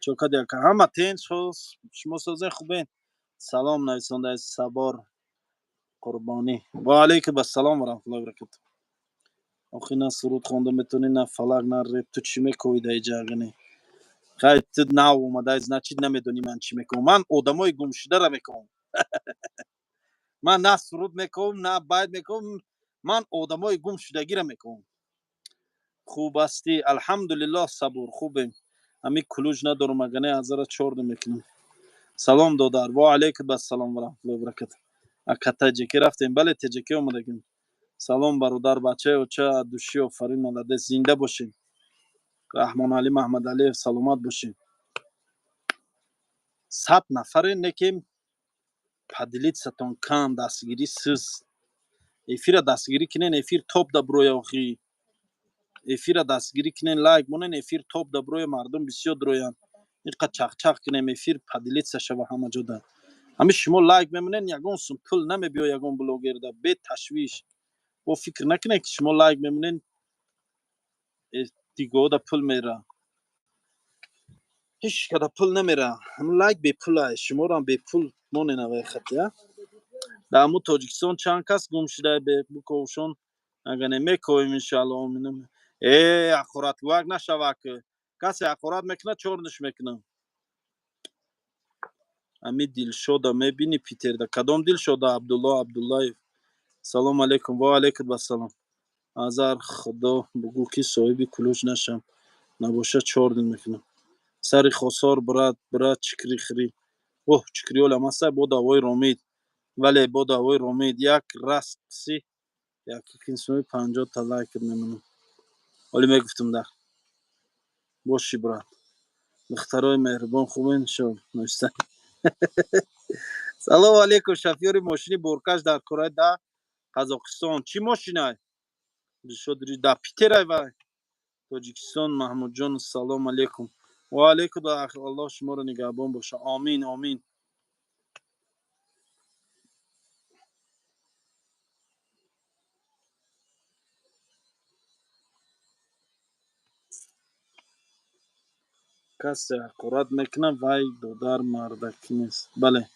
чокади ака ҳама тенҷ хост шумо созе хубен салом нависондаи сабор қурбонӣ ва алайкум ассалом ва раҳматуллоҳи ва баракатуҳу охи на суруд хонда метавонӣ на фалак на реп ту чӣ мекоҳӣ дар иҷа хай ту нав омадаи значит намедонӣ ман чӣ мекунам ман одамои гумшударо мекунам ман на суруд мекунам на байт мекунам ман одамои гумшудагиро мекунам хуб ҳастӣ алҳамдулиллоҳ сабур хубем ҳамин кулуҷ надорам агане азара чорда мекунам салом додар ва алайкум ассалом ва раҳматуллоҳи ва баракатуҳу ака таҷикӣ рафтем бале таҷикӣ омадагим салом бародар бачаи оча души офарин молодец зинда бошем раҳмоналӣ маҳмадалиев саломат бошем 100 нафаре некем падилитсатон кам дастгирӣ сиз эфира дастгирӣ кинен эфир топ да бироя охи эфира дастгирӣ кинен лайк монен эфир топ да бироя мардум бисёр дироянд инқадр чахчах кинем эфир падилитса шава ҳама ҷода ҳамин шумо лайк мемонен ягон сум пул намебиё ягон блогерда бе ташвиш бо фикр накунед ки шумо лайк мемонен дигоҳода пул мера ҳеҷ када пул намера ҳамин лайк бепулай шумоам бепул монена вайхатя дар ҳамун тоҷикистон чанд кас гум шуда бикошон агане мекоҳем иншаалло оминам ҳақоратгӯяк нашава ки касе ҳақорат мекунад чорниш мекунам ҳамин дилшода мебини питерда кадом дилшода абдулло абдуллаев салому алайкум ва алайкум ассалом азар худо бугӯ ки соҳиби кулӯҷ нашам набошад 4 дил мекунам сари хосор брат чикри хири оҳ чикриёлам ҳаста бо давои ромид вале бо давои ромид як растси як инсони 50 та лайк мемонам ҳоле мегуфтам да боши брат духтарои меҳрубон хубен шо нӯшта салому алайкум шофёри мошини боркаш дар кораи да қазоқистон чӣ мошинай да питерай вай тоҷикистон маҳмудҷон салому алайкум ва алайкум аллоҳ шуморо нигаҳбон боша омин омин کسی حقارت میکنه وای دودار مردکی نیست. بله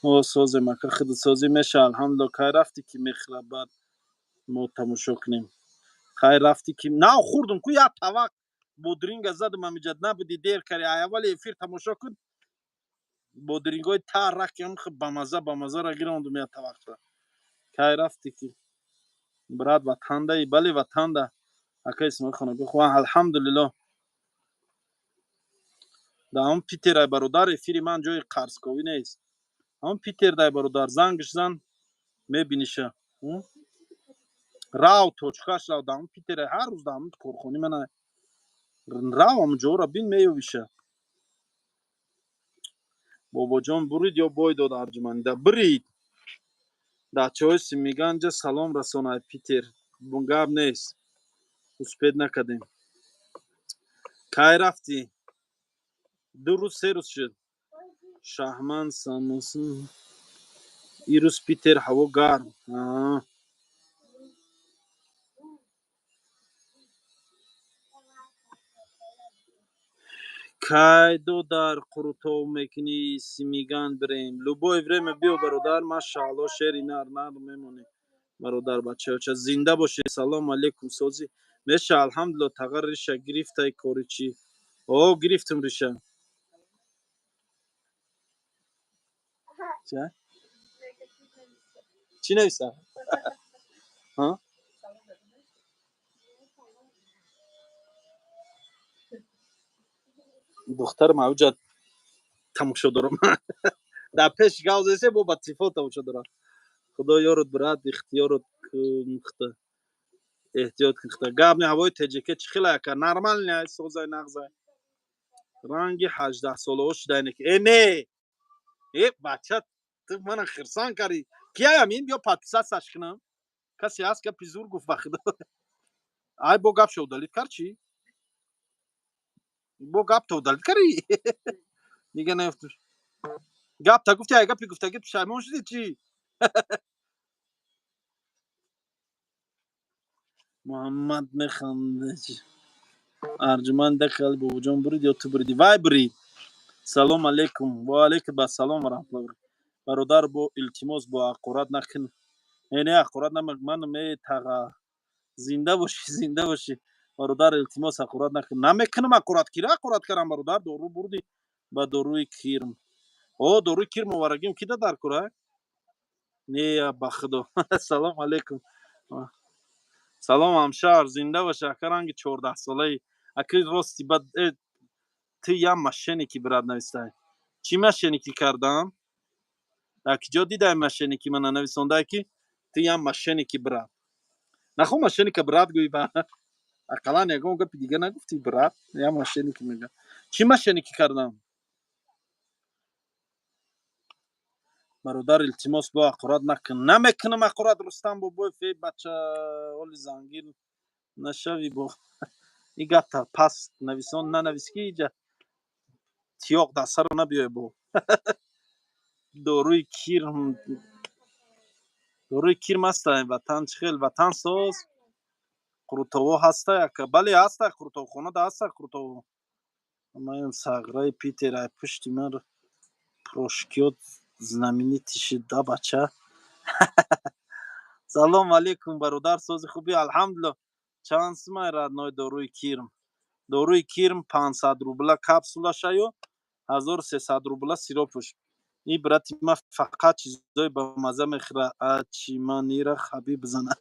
او سازی مکه خود سازی میشه الحمدلله که رفتی که میخوره بعد ما تماشا کنیم خیر رفتی که نه خوردم کو یا طبق بودرینگ زدم امیجد نبودی دیر کردی اول افیر تماشا کن بودرینگ های تر رکیم خب بمزه را گیراندم یا طبق را که رفتی که برات وطن ده بله وطن ده اکا اسم خانه بخوا الحمدلله دا هم پیتر برادر افیری من جای قرصکوی نیست هم پیتر دای برادر زنگش زن میبینیشه راو توچکاش راو دا هم پیتر هر روز دا هم کورخونی منه راو هم جو را بین میویشه بابا جان برید یا بای داد ارجمنده برید دا چویسی میگن جا سلام رسانه پیتر بونگاب نیست اسپید نکدیم که رفتی دو روز سه روز شد شهمن ساموسن ایروز پیتر هوا گرم کای دو در قروتو میکنی سیمیگان بریم لوبوی بریم بیو برادر ماشاءالله شیری نر میمونی برادر بچه چه زنده باشی سلام علیکم سوزی میشه الحمدلله تغر ریشه گرفتای کوری چی او گرفتم ریشه چه چی نویسه ها دختر موجود تماشا دارم در پیش گاوزه بو با تیفا تماشا دارم خدا یارت برات اختیارت کنخته احتیاط کنخته گاب نه هوای تجکه چی خیلی که نرمال نه سوزای نغزه رنگی 18 ساله هاش دینه که ای نه ای بچه تو من خرسان کردی کیا همین بیا پاتیسا سش کنم کسی هست که پیزور گفت بخدا ای بو گپ شو دلیت کر چی بو گپ تو دلیت کری میگه نه گپ تا گفتی ای گپی گفته گپ شایمون شدی چی محمد میخنده چی ارجمند دخل بو جان برید یا تو بریدی وای برید سلام علیکم و علیکم السلام و رحمت الله برادر بو التماس بو اقرات نکن نه اقرات نمک من می تاغا زنده باشی برادر التماس اقرات نکن نمیکنم اقرات کیرا اقرات کردم برادر دورو بردی با دوروی کیرم او دوروی کیر مبارگیم کیدا در کرا نه بخدو سلام علیکم سلام همشهر زنده باشه اکرانگ 14 ساله اکی راستی بعد تو یا ماشینی که برات نوشته چی ماشینی که کردم اکی جا دیدم ماشینی که من نویسنده کی تو یا ماشینی که برات نخو ماشینی که برات گوی با اقلا نگم گفت دیگه نگفتی برات یا ماشینی که میگه چی ماشینی که کردم برادر التماس با اقرات نکن نمیکنم اقرات رستم با بوی فی بچه اولی زنگیر نشوی با ایگه تا پس نویسان ننویس که ایجا تیاق در سر نبیای با دوروی کیر دوروی کیر مسته وطن چخیل وطن ساز قروتوو هسته یک بله هسته قروتوو خونه ده هسته قروتوو اما این ساغرای پیتی رای پشتی من رو پروشکیوت знамени да бача салом алейкум бародар сози хубӣ алҳамдулилла чанд сумай радной доруи кирм 500 рубла капсулашаю 1300 рубла сиропуш ин брати ма фақат чизои ба маза мехӯра ачиманира хабиб бизана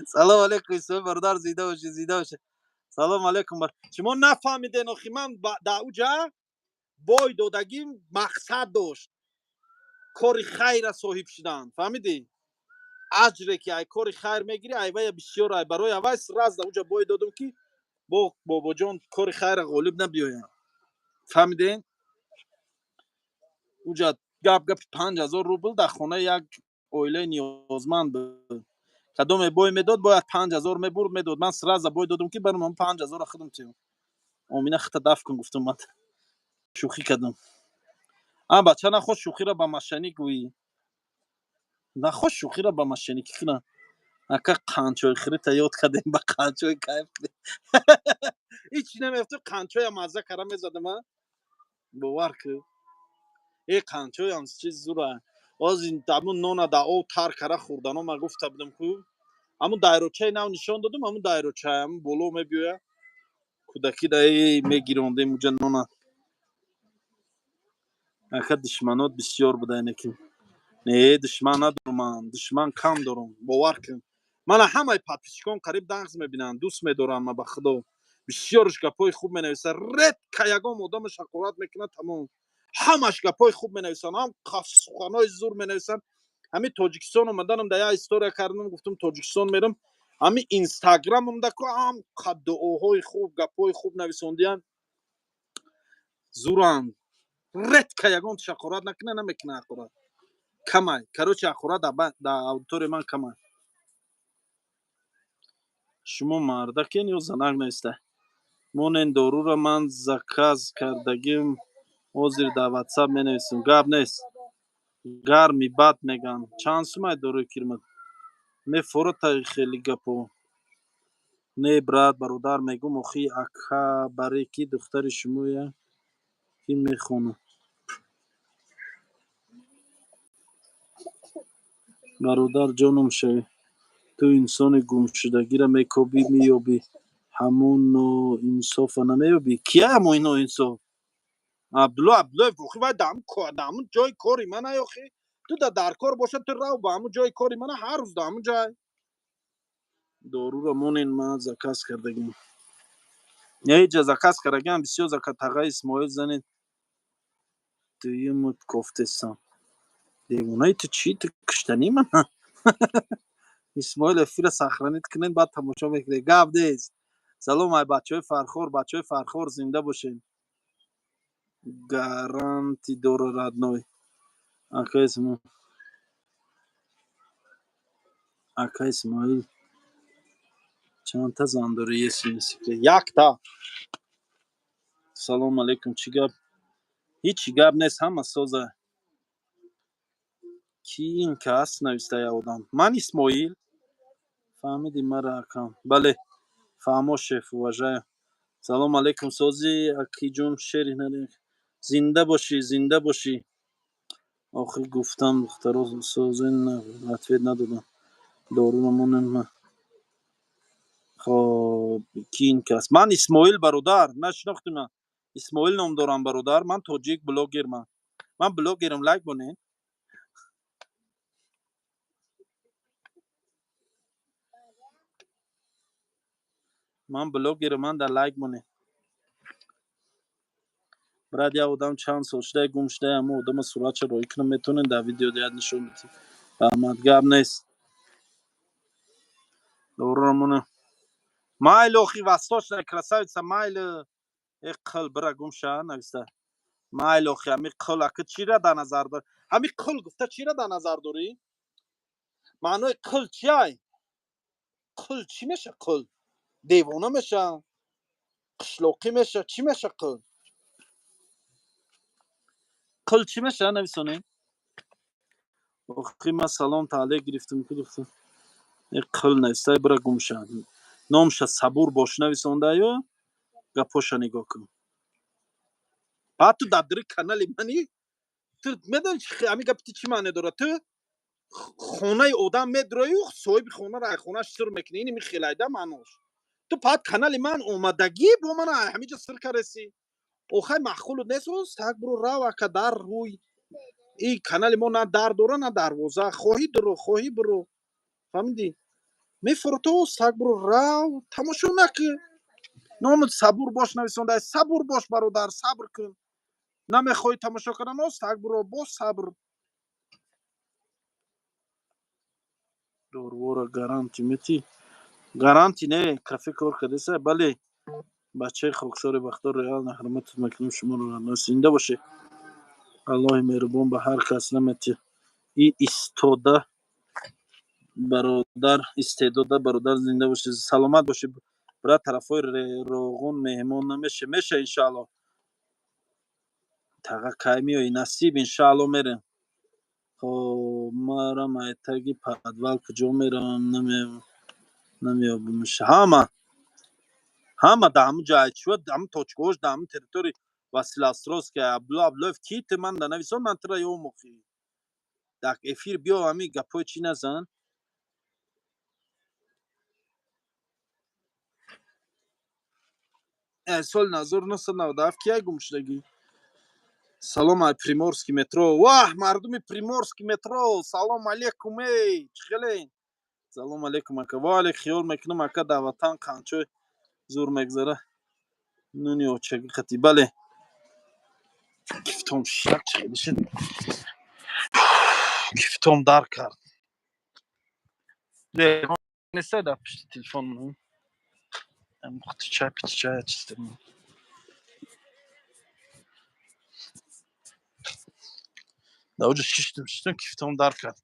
салом алейкум исои бародар зинда бошед салом алейкум шумо нафаҳмиден охи ман дар уҷа бой додагим мақсад дошт кори хайра соҳиб шудан фаҳмидӣ аҷре ки ай кори хайр мегирӣ айвая бисёр ай барои авай раз дар уҷа бой додам ки бобоҷон кори хайра ғолиб набиёям фаҳмиден уҷа гапи 5000 рубл дар хонаи як оилаи ниёзманд буд кадоме бой медод бояд 5000 мебурд медод ман сраза бой додам ки барам 5000 худам тиём омина хита даф кун гуфтам ман шӯхӣ кардам бача нахост шӯхиро ба машанӣ гӯӣ нахост шӯхиро ба машаникӣ кунам ака қанчои хирита ёд кардем ба қанчои кайф هیچ نمیفته قنچوی مزه کردم میزدم باور که این قنچوی هم چیز زوره از این دمون نون دا او تر کرده خوردن ما گفته بودم که همون دایروچه نو نشان دادم همون دایروچه همون بولو میبیوه کودکی دایی میگیرونده موجه نونه اکا دشمنات بسیار بوده اینکی نه دشمن ندارم من دشمن کم دارم باور کن من همه پادپیچکان قریب دنگز میبینن دوست میدارم من به خدا بسیارش گپای خوب مینویسه رد که یگام آدم شکایت میکنه تمام همش گپای خوب مینویسن هم سخنای زور مینویسن همین تاجیکستان اومدنم در یه استوریا کردم گفتم تاجیکستان میرم همین اینستاگرام هم دکو هم دعاهای خوب گپای خوب نویسوندیان زورن رد که یگام شکایت نکنه نمیکنه اخورا کمای کروچ اخورا در اودیتور من کمای شما مردکین یا زنک نیسته مون این دارو را من زکاز کردگیم حاضر در واتساپ می نویسیم گپ نیست گرمی بد میگن چند سومای داروی کریمت می فروت خیلی گپو نه برات برادر میگم اخی اکا برای کی دختر شمویه کی میخونه برادر جانم شوی تو انسان گمشدگی را میکوبی مییابی همون نوع انصاف نمییابی کیه همون نوع انصاف عبدالله فوخی باید دامون جای کاری من اخی تو در کار باشه تو رو با همون جای کاری من هر روز دامون جای دارو را مونین ما زکاس کردگیم یه جا زکاس کردگیم بسیار زکات تقای اسماعیل زنید توی مد کفتستان دیوانای تو چی تو کشتنی من اسماعیل افیر سخرانیت کنین بعد تماشا میکنه گفت دیست سلام های بچه های فرخور زنده باشین گارانتی دور ردنوی اکا اسماعیل چند تا زن داره یه سینسی که یک تا سلام علیکم چی گپ هیچی گپ نیست همه سازه کی این که هست نویسته یه آدم من اسماعیل فهمیدی مرا اکام بله فهمو شف وجه سلام علیکم سازی اکی جون شیری نری زنده باشی آخی گفتم دخترها سازی نه لطفیت ندادم دارو نمونن خب کی این کس من اسماعیل برادر نشناختی من اسماعیل نام دارم برادر من تاجیک بلاگر من بلاگرم لایک بونه من بلاگرم من در لایک بونه برای یه آدم چند سال شده گم شده اما آدم صورتش رو کنه میتونه در ویدیو دیاد نشون بدی احمد گب نیست دورمونه مایل اخی وستاش نکرسایت مایل اقل برا گم شه نویسته مایل اخی همی قل اکه چی را در نظر داری همی قل گفته چی را در نظر داری معنی قل چی های قل چی میشه قل دیوانه میشه قشلوقی میشه چی میشه قل قل چی میشه نویسونه اخی من سلام تعالی گرفتم که گفتم قل نویسته برا گم شه نامش صبور باش نویسونده یا گپاش نگاه کن بعد تو در کانال منی تو میدونی همین گپ چی معنی داره تو خونه آدم میدروی و صاحب خونه را خونهش سر میکنی اینی میخیلیده معناش تو پاد کانال من اومدگی با من همینجا سر کرسی اوخای مخول نیست تاک برو رو که در روی این کانال ما نه در داره نه دروازه خواهی برو فهمیدی میفرتو تاک برو رو تماشا نکن نام صبور باش نویسونده صبور باش برادر صبر کن نمیخوای تماشا کردن تاک برو با صبر دور گارانتی میتی گارانتی نه کافی کار کردیسه بله بچه خاکسار بختار ریال نحرمت مکنون شما رو نسینده باشه الله مهربان به هر کس نمیتی ای استعداده برادر زنده باشه سلامت باشه برای طرفای روغون مهمان میشه انشالله تاقا کای میای نصیب انشالله میرم خب مرا مایتگی پدول کجا میرم نمیابمش همه Ҳама дар ҳамун ҷайчиҳо ҳамун точкаҳош дар ҳамун территории Василастровская Аблоев кит ман да нависон ман тира ёмохӣ дар эфир биё ҳамин гапҳои чӣ назан. соли 1997 кияй гум шудагӣ? Салом ай Приморский метро. Ваҳ, мардуми Приморский метро, салом алейкум эй, чӣ хелен? Салом алейкум ака. Вале хиёл мекунам ака дар ватан қанчой зур мегзара. Нуни очаги қатӣ. Бале. Кифтом шак чӣ хеле шуд? Кифтом дар кард. Несай дар пишти телефон. Пити чай чистым. Да уже шиштим кифтом дар кард.